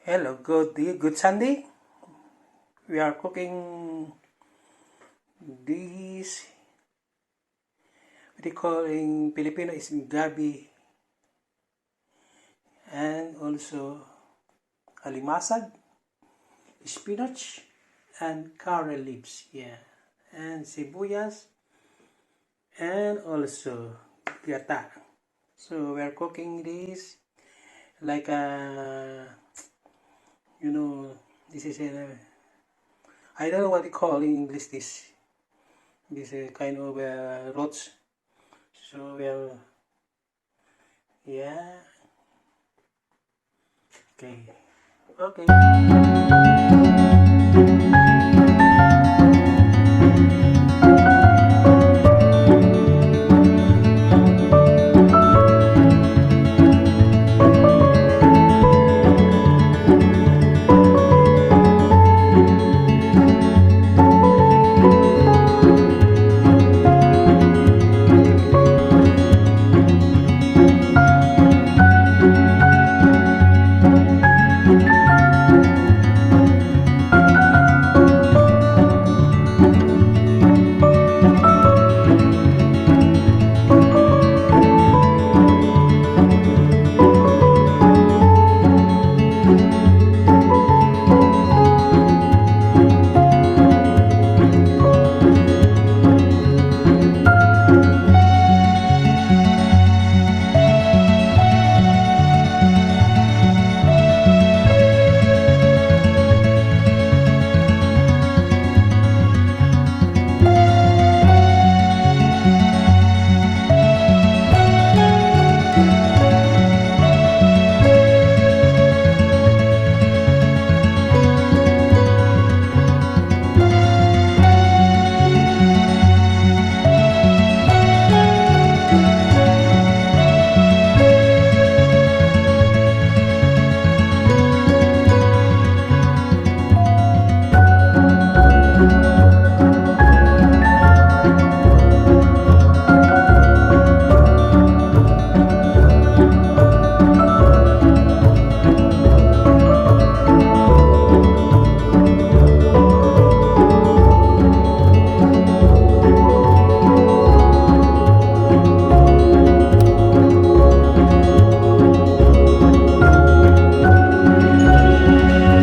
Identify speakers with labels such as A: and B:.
A: Hello, good Sunday. We are cooking this, what they call in Filipino is gabi, and also alimasag, spinach, and carrot leaves, yeah, and sibuyas, and also gata. So we are cooking this like you know, this is I don't know what they call in English this. This is kind of roach. So well, yeah. Okay. Okay.